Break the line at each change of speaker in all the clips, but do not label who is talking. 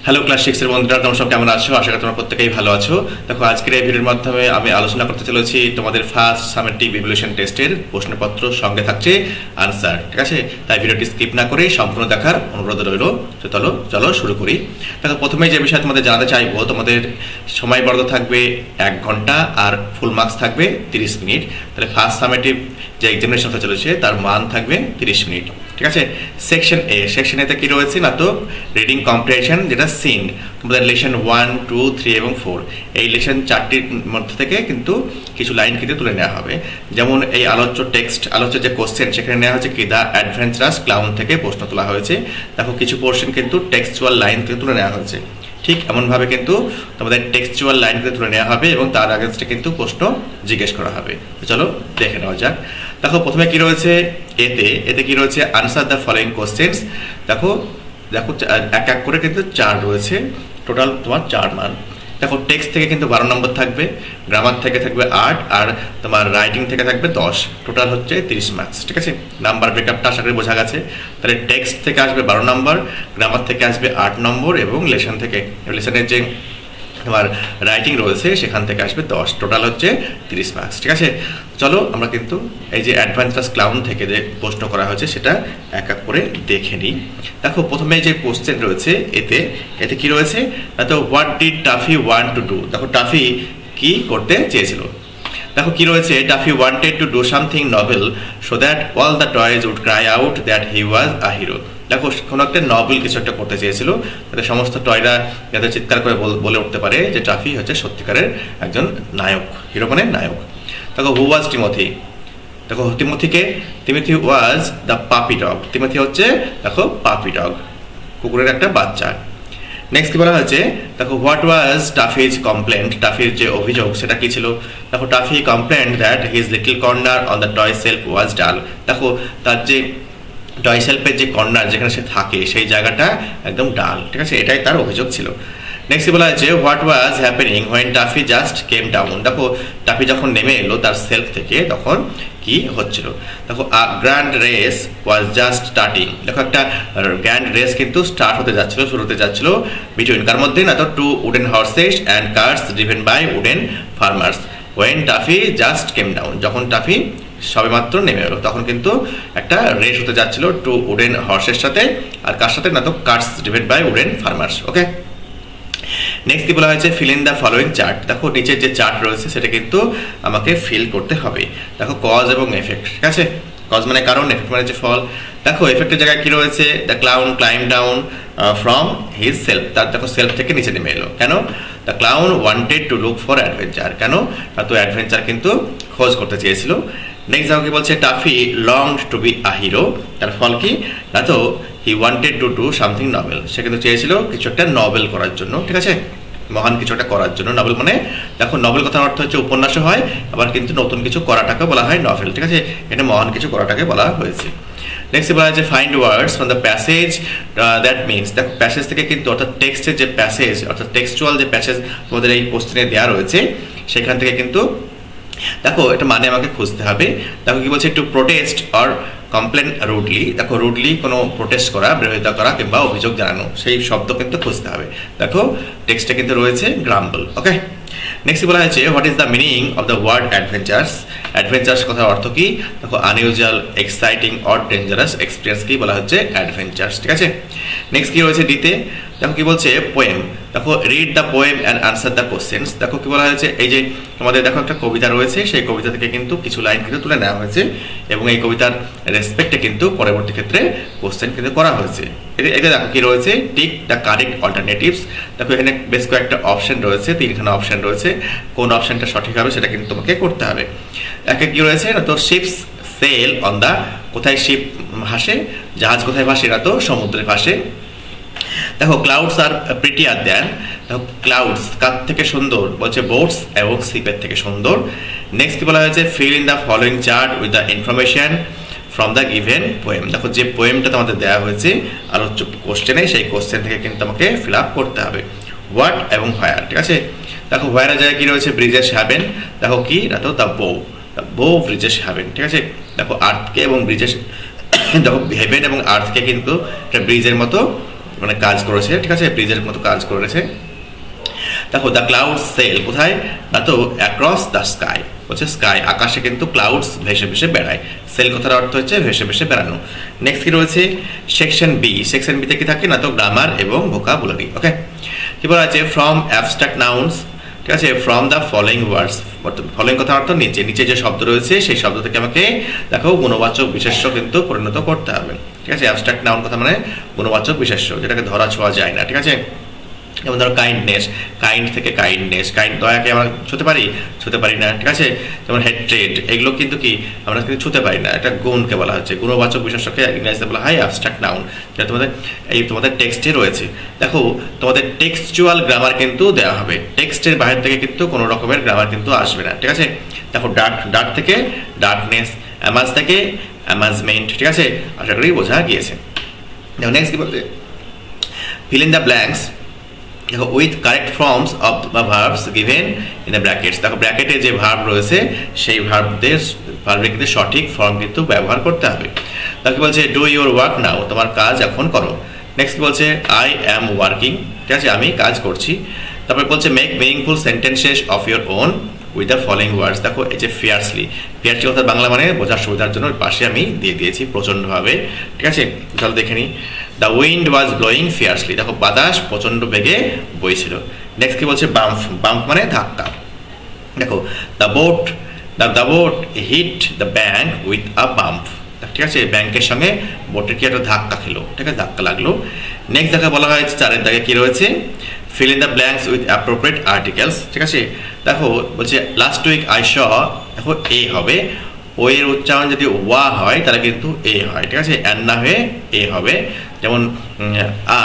Hello class 6 এর বন্ধুরা, তোমরা সব কেমন আছো? আশা করি তোমরা প্রত্যেকেই ভালো আছো। দেখো, আজকের এই ভিডিওর মাধ্যমে আমি আলোচনা করতে চলেছি তোমাদের ফার্স্ট সামেটিভ ইভ্যালুয়েশন টেস্টের প্রশ্নপত্র, সঙ্গে থাকছে আনসার। ঠিক আছে, তাই ভিডিওটি স্কিপ না করে সম্পূর্ণ দেখার অনুরোধ রইল। চলো শুরু করি। দেখো, প্রথমেই যে বিষয় তোমাদের জানাতে চাইবো, তোমাদের সময় বরাদ্দ থাকবে 1 ঘন্টা আর ফুল মার্কস থাকবে 30 মিনিট। তাহলে ফার্স্ট সামেটিভ যে এক্সামিনেশন হতে চলেছে তার মান থাকবে 30 মিনিট। ঠিক আছে, সেকশন এতে কি রয়েছে না, তো রিডিং কম্প্রিহেনশন, যেটা সিন তোমাদের লেসন 1, 2, 3 এবং 4, এই লেসন 4টির মধ্যে থেকে কিন্তু কিছু লাইন কিন্তু তুলে নেওয়া হবে। যেমন এই আলোচ্য যে কোশ্চেন, সেখানে নেওয়া হয়েছে কি দ্য অ্যাডভেঞ্চারাস ক্লাউন থেকে প্রশ্ন তোলা হয়েছে। দেখো, কিছু পোর্শন কিন্তু টেক্সচুয়াল লাইন থেকে তুলে নেওয়া হয়েছে। ঠিক এমনভাবে কিন্তু তোমাদের টেক্সচুয়াল লাইন থেকে তুলে নেওয়া হবে এবং তার আগেনস্টে কিন্তু প্রশ্ন জিজ্ঞেস করা হবে। চলো দেখে নেওয়া যাক। দেখো, প্রথমে কি রয়েছে এতে কি রয়েছে, আনসার দ্য ফলোইং কোশ্চেন্স। দেখো এক এক করে কিন্তু 4 রয়েছে, টোটাল তোমার 4 মান। দেখো, টেক্সট থেকে কিন্তু 12 নম্বর থাকবে, গ্রামার থেকে থাকবে 8, আর তোমার রাইটিং থেকে থাকবে 10, টোটাল হচ্ছে 30 মার্কস। ঠিক আছে, নাম্বার ব্রেকআপটা আশা করি বোঝা গেছে। তাহলে টেক্সট থেকে আসবে 12 নম্বর, গ্রামার থেকে আসবে 8 নম্বর এবং লেসনের যে তোমার রাইটিং রয়েছে সেখান থেকে আসবে 10, টোটাল হচ্ছে 30 মার্কস। ঠিক আছে, চলো আমরা কিন্তু এই যে অ্যাডভেঞ্চারাস ক্লাউন থেকে যে প্রশ্ন করা হয়েছে সেটা এক এক করে দেখে নিই। দেখো, প্রথমে যে কোশ্চেন রয়েছে এতে কি রয়েছে, তো what did Taffy want to do. দেখো, টাফি কি করতে চেয়েছিল। দেখো কি রয়েছে, Taffy wanted to do something novel so that all the toys would cry out that he was a hero. দেখো, কোনো একটা নভেল কিছু একটা করতে চেয়েছিল, যাতে সমস্ত টয়রা যাতে চিৎকার করে বলে উঠতে পারে যে টাফি হচ্ছে সত্যিকারের একজন নায়ক, হিরো মানে নায়ক। দেখো, হু ওয়াজ টিমোথি। দেখো, টিমোথি ওয়াজ দ্য পাপি ডগ। টিমোথি হচ্ছে দেখো পাপি ডগ, কুকুরের একটা বাচ্চা। নেক্সট কি বলা হয়েছে, দেখো হোয়াট ওয়াজ টাফিজ কমপ্লেন্ট। টাফির যে অভিযোগ সেটা কি ছিল। দেখো, Taffy complained that his little corner on the toy shelf was dull. দেখো, তার যে টয় সেলফের যে কর্নার যেখানে সে থাকে সেই জায়গাটা একদম ডাল। ঠিক আছে, এটাই তার অভিযোগ ছিল। নেক্সট বলা হয়েছে, what was happening when Taffy just came down. দেখো, টাফি যখন নেমে এলো তার সেলফ থেকে তখন কি হচ্ছিল। দেখো, grand race was just starting. দেখো, একটা গ্র্যান্ড রেস কিন্তু স্টার্ট হতে যাচ্ছিল, শুরু হতে যাচ্ছিল, বিটুইন কার মধ্যে না, তো 2 wooden horses and cars driven by wooden farmers when Taffy just came down. যখন টাফি সবেমাত্র নেমে এলো তখন কিন্তু একটা রেস হতে যাচ্ছিল 2 উডেন হর্সের সাথে, আর কার সাথে না, তো cars driven by wooden farmers. Okay, next কি বলা হয়েছে, fill in the following chart. দেখো, নিচের যে চার্ট রয়েছে সেটা কিন্তু আমাকে ফিল করতে হবে। দেখো, কজ এবং এফেক্ট। ঠিক আছে, কজ মানে কারণ, এফেক্ট মানে যে ফল। দেখো, এফেক্টের জায়গায় কি রয়েছে, the clown claim down from his self. তার দেখো সেলফ থেকে নিচে নেমে এলো। কেন, the clown wanted to look for adventure. কেন, তো অ্যাডভেঞ্চার কিন্তু খোঁজ করতে চেয়েছিল। নেক্সট দেখো কি বলছে, Taffy longed to be a hero. তার ফল কি না, তো he wanted to do something novel. সে কিন্তু চেয়েছিল কিছু একটা নভেল করার জন্য। ঠিক আছে, মহান কিছু একটা করার জন্য। নভেল মানে দেখো, নভেল কথার অর্থ হচ্ছে উপন্যাসও হয়, আবার কিন্তু নতুন কিছু করাটাকে বলা হয় নভেল। ঠিক আছে, এটা মহান কিছু করাটাকে বলা হয়েছে। নেক্সট বলা হয়েছে, find words from the passage that means. দেখো, প্যাসেজ থেকে কিন্তু অর্থাৎ টেক্সটের যে প্যাসেজ, অর্থাৎ টেক্সচুয়াল যে প্যাসেজ তোমাদের এই কোশ্চেনে দেওয়া রয়েছে সেখান থেকে কিন্তু দেখো এটা মানে আমাকে খুঁজতে হবে। দেখো কি বলছে, two protest or complain rudely. দেখো, রুডলি কোনো প্রোটেস্ট করা, বিরোধিতা করা কিংবা অভিযোগ জানানো, সেই শব্দ কিন্তু খুঁজতে হবে। দেখো, টেক্সটে কিন্তু রয়েছে গ্রাম্বল। ওকে, নেক্সট বলা হয়েছে, what is the meaning of the word adventures. Adventures কথার অর্থ কি। দেখো, unusual, exciting or dangerous experience কি বলা হচ্ছে অ্যাডভেঞ্চার্স। ঠিক আছে, নেক্সট কি রয়েছে ডিতে। দেখো কি বলছে, পোয়েম। দেখো, read the poem and answer the questions. দেখো কি বলা হয়েছে, এই যে তোমাদের দেখো একটা কবিতা রয়েছে, সেই কবিতা থেকে কিন্তু কিছু লাইন কিন্তু তুলে নেওয়া হয়েছে এবং এই কবিতার রেসপেক্টে কিন্তু পরবর্তী ক্ষেত্রে কোশ্চেন কিন্তু করা হয়েছে। এতে দেখো কি রয়েছে, টিক দ্য কারেক্ট অল্টারনেটিভস। দেখো, এখানে বেশ কয়েকটা অপশন রয়েছে, 3খানা অপশন রয়েছে, কোন অপশনটা সঠিক হবে সেটা কিন্তু তোমাকে করতে হবে। একে কি রয়েছে না, তো শিপস সেল অন দ্য। কোথায় শিপ ভাসে, জাহাজ কোথায় ভাসে, না তো সমুদ্রে ভাসে। দেখো, ক্লাউডস আর প্রিটিয়ার দ্যান। দেখো, ক্লাউডস কার থেকে সুন্দর, বলছে বোটস এবং শিপের থেকে সুন্দর। নেক্সট কি বলা হয়েছে, fill in the following chart with the information from the given poem. দেখো, যে পোয়েমটা তোমাদের দেওয়া হয়েছে আলোচ্য কোশ্চেনে, সেই কোশ্চেন থেকে কিন্তু আমাকে ফিল আপ করতে হবে হোয়াট এবং হোয়ার। ঠিক আছে, দেখো, হোয়ারের জায়গায় কি রয়েছে, ব্রিজেস হ্যাভেন। দেখো কি না, তো দ্য বো ব্রিজেস হ্যাভেন। ঠিক আছে, দেখো, আর্থকে এবং ব্রিজেস, দেখো হেভেন এবং আর্থকে কিন্তু একটা ব্রিজের মতো মানে কাজ করেছে, ঠিক আছে, ব্রিজের মতো কাজ করেছে। দেখো দ্য ক্লাউডস সেল কোথায় না, তো অ্যাক্রস দ্য স্কাই, বলছে স্কাই আকাশে কিন্তু ক্লাউডস ভেসে ভেসে বেড়ায়। সেল কথার অর্থ হচ্ছে ভেসে ভেসে বেড়ানো। নেক্সট কি রয়েছে সেকশন বি। সেকশন বিতে কি থাকে না, তো গ্রামার এবং ভোকাবুলারি। ওকে, কি বলা আছে ফ্রম অ্যাবস্ট্রাক্ট নাউন্স, ঠিক আছে, from the following words. Following কথার অর্থ নিচে নিচে যে শব্দ রয়েছে সেই শব্দ থেকে আমাকে দেখো গুণবাচক বিশেষ্য কিন্তু পরিণত করতে হবে, ঠিক আছে। অ্যাবস্ট্রাক্ট নাউন কথা মানে গুণবাচক বিশেষ্য, যেটাকে ধরা ছোঁয়া যায় না, ঠিক আছে। যেমন ধরো কাইন্ডনেস, কাইন্ড থেকে কাইন্ডনেস, কাইন্ড দয়াকে আমরা ছুতে পারি, ছুতে পারি না, ঠিক আছে। যেমন হেট্রেড, এগুলো কিন্তু কি আমরা কিন্তু ছুতে পারি না, এটা গুণকে বলা হচ্ছে। গুণবাচক বিশেষ্যকে ইংরেজিতে বলা হয় অ্যাবস্ট্রাক্ট নাউন, যেটা তোমাদের টেক্সটে রয়েছে। দেখো তোমাদের টেক্সচুয়াল গ্রামার কিন্তু দেওয়া হবে, টেক্সটের বাইরে থেকে কিন্তু কোনো রকমের গ্রামার কিন্তু আসবে না, ঠিক আছে। দেখো ডার্ক, ডার্ক থেকে ডার্কনেস, অ্যামাজ থেকে অ্যামাজমেন্ট, ঠিক আছে, আশা করি বোঝা গিয়েছে। দেখো নেক্সট কি বলতে, ফিল ইন দ্য ব্ল্যাঙ্কস দেখো with correct forms of the verbs given in the brackets. দেখো ব্র্যাকেটে যে ভার্ব রয়েছে সেই ভার্বের কিন্তু সঠিক ফর্ম কিন্তু ব্যবহার করতে হবে। তাকে বলছে ডু ইউর ওয়ার্ক নাও, তোমার কাজ এখন করো। নেক্সট বলছে আই অ্যাম ওয়ার্কিং, ঠিক আছে, আমি কাজ করছি। তারপরে বলছে make meaningful sentences of your own with the following words. দেখো এই যে ফিয়ার্সলি, ফিয়ার্সলি কথার বাংলা মানে বোঝার সুবিধার জন্য পাশে আমি দিয়ে দিয়েছি প্রচণ্ডভাবে, ঠিক আছে। চলো দেখে নিই। The wind was blowing fiercely, দেখো বাতাস প্রচণ্ড বেগে বইছিল। নেক্সট কি বলছে বাম্প, বাম্প মানে ধাক্কা। দেখো the boat hit the bank with a bump, ঠিক আছে, ব্যাংকের সঙ্গে বোটের কি একটা ধাক্কা খেলো, ঠিক আছে, ধাক্কা লাগলো। নেক্সট দেখা বলা হয়েছে চারের দাগে কি রয়েছে fill in the blanks with appropriate articles, ঠিক আছে। দেখো বলছে লাস্ট উইক আই শ, দেখো এ হবে, ও এর উচ্চারণ যদি ওয়া হয় তাহলে কিন্তু এ হয়, ঠিক আছে, অ্যান না হয়ে এ হবে। যেমন আ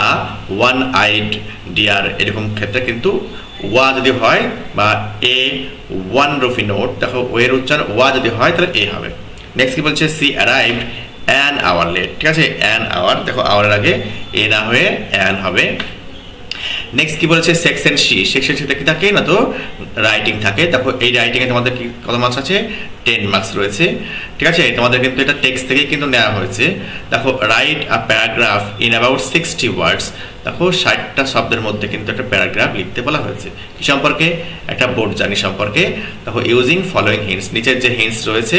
ওয়ান আইড ডিয়ার, এরকম ক্ষেত্রে কিন্তু ওয়া যদি হয় বা এ ওয়ান রুপি নোট, দেখো ও এর উচ্চারণ ওয়া যদি হয় তাহলে এ হবে। নেক্সট কি বলছে she arrived an hour late, ঠিক আছে, অ্যান আওয়ার, দেখো আওয়ারের আগে এ না হয়ে অ্যান হবে। নেক্সট কি বলেছে সেকশন সি, সেকশন সিতে কি থাকে না, তো রাইটিং থাকে। দেখো এই রাইটিংয়ে তোমাদের কি কত মার্কস আছে, 10 মার্কস রয়েছে, ঠিক আছে। তোমাদের কিন্তু এটা টেক্সট থেকেই কিন্তু নেওয়া হয়েছে। দেখো write a paragraph in about 60 ওয়ার্ডস, দেখো 60টা শব্দের মধ্যে কিন্তু একটা প্যারাগ্রাফ লিখতে বলা হয়েছে। কি সম্পর্কে, একটা বোর্ড জার্নি সম্পর্কে। দেখো ইউজিং ফলোয়িং হিন্টস, নিচের যে হিন্টস রয়েছে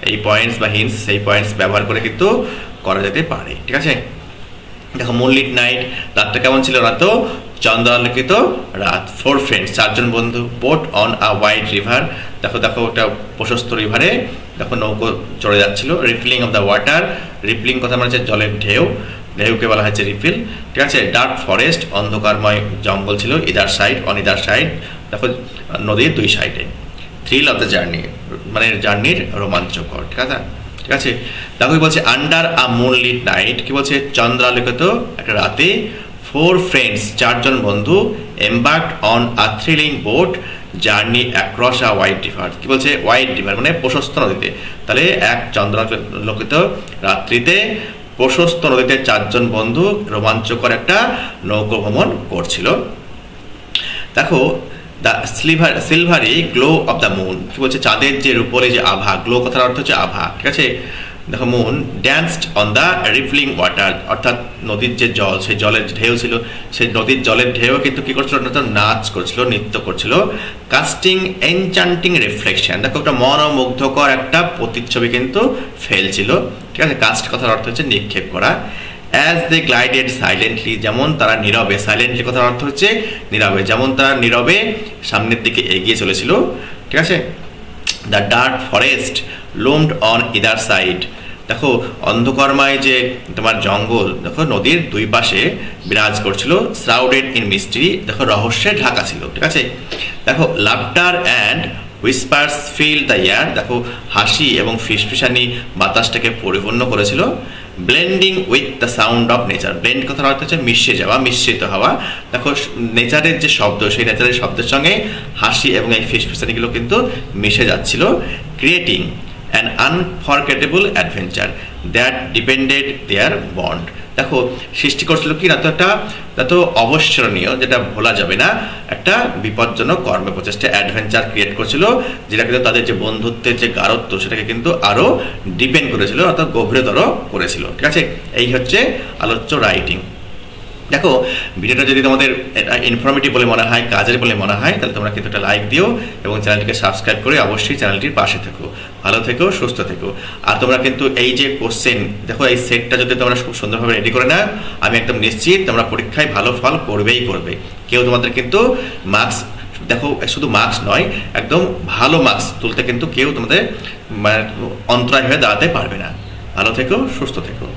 এই পয়েন্টস বা হিন্টস, সেই পয়েন্টস ব্যবহার করে কিন্তু করা যেতে পারে, ঠিক আছে। দেখো মুনলিট নাইট, রাতটা কেমন ছিল না, তো চন্দ্রালোকিত রাত। 4 ফ্রেন্ডস, 4জন বন্ধু। Boat on a wide river, দেখো দেখো একটা প্রশস্ত রিভারে দেখো নৌকো চড়ে যাচ্ছিল। Refilling of the water, refilling কথা মানে হচ্ছে জলের ঢেউ, ঢেউকে বলা হচ্ছে রিফিল, ঠিক আছে। ডার্ক ফরেস্ট, অন্ধকারময় জঙ্গল ছিল। Either side, on either side, দেখো নদীর দুই সাইডে। থ্রিল অফ দ্য জার্নি, মানে জার্নির রোমাঞ্চকর, ঠিক আছে, ঠিক আছে। দেখো কি বলছে আন্ডার আ মুনলিট নাইট, কি বলছে চন্দ্রালোকিত একটা রাতে। 4 ফ্রেন্ডস, 4জন বন্ধু। Embarked on a thrilling boat journey across a wide river, কি বলছে ওয়াইড রিভার মানে প্রশস্ত নদীতে। তাহলে এক চন্দ্রালোকিত রাত্রিতে প্রশস্ত নদীতে 4জন বন্ধু রোমাঞ্চকর একটা নৌকো ভ্রমণ করছিল। দেখো the silvery glow of the moon, কি বলছে চাঁদের যে রূপরে যে আভা, গ্লো কথার অর্থ হচ্ছে আভা, ঠিক আছে। দেখো moon danced on the rippling water, অর্থাৎ নদীর যে জল, সেই জলের ঢেউ ছিল, সেই নদীর জলের ঢেউ কিন্তু কি করছিল, নাচ করছিল, নৃত্য করছিল। কাস্টিং এনচান্টিং রিফ্লেকশন, দেখো একটা মনোমুগ্ধকর একটা প্রতিচ্ছবি কিন্তু ফেলছিল, ঠিক আছে। কাস্ট কথার অর্থ হচ্ছে নিক্ষেপ করা। অ্যাজ দে গ্লাইডেড সাইলেন্টলি, যেমন তারা নীরবে, সাইলেন্টলি কথার অর্থ হচ্ছে নীরবে, যেমন তারা নীরবে সামনের দিকে এগিয়ে চলেছিল, ঠিক আছে। The dark forest loomed on either side, দেখো অন্ধকারময় যে তোমার জঙ্গল দেখো নদীর দুই পাশে বিরাজ করছিল। শ্রাউডেড ইন মিস্ট্রি, দেখো রহস্যে ঢাকা ছিল, ঠিক আছে। দেখো laughter and whispers fill the air, দেখো হাসি এবং ফিসফিসানি বাতাসটাকে পরিপূর্ণ করেছিল। Blending with the sound of nature, blend কথার অর্থ হচ্ছে মিশে যাওয়া, মিশ্রিত হওয়া। দেখো নেচারের যে শব্দ, সেই নেচারের শব্দের সঙ্গে হাসি এবং এই ফিসফিসানিগুলো কিন্তু মিশে যাচ্ছিল। Creating an unforgettable adventure that depended their bond, দেখো সৃষ্টি করছিল কি না, তো একটা তো অবস্মরণীয়, যেটা ভোলা যাবে না, একটা বিপজ্জনক কর্ম প্রচেষ্টা, অ্যাডভেঞ্চার ক্রিয়েট করছিল, যেটা কিন্তু তাদের যে বন্ধুত্বের যে গাঢ়ত্ব সেটাকে কিন্তু আরও ডিপেন্ড করেছিল, অর্থাৎ গভীরতর করেছিল, ঠিক আছে। এই হচ্ছে আলোচ্য রাইটিং। দেখো, ভিডিওটা যদি তোমাদের ইনফরমেটিভ বলে মনে হয়, কাজের বলে মনে হয়, তাহলে তোমরা কিন্তু একটা লাইক দিও এবং চ্যানেলটিকে সাবস্ক্রাইব করে অবশ্যই চ্যানেলটির পাশে থেকো। ভালো থেকো, সুস্থ থেকো। আর তোমরা কিন্তু এই যে কোশ্চেন, দেখো এই সেটটা যদি তোমরা খুব সুন্দরভাবে রেডি করে নাও, আমি একদম নিশ্চিত তোমরা পরীক্ষায় ভালো ফল করবেই করবে। কেউ তোমাদের কিন্তু মার্কস, দেখো শুধু মার্কস নয়, একদম ভালো মার্কস তুলতে কিন্তু কেউ তোমাদের অন্তরায় হয়ে দাঁড়াতে পারবে না। ভালো থেকো, সুস্থ থেকো।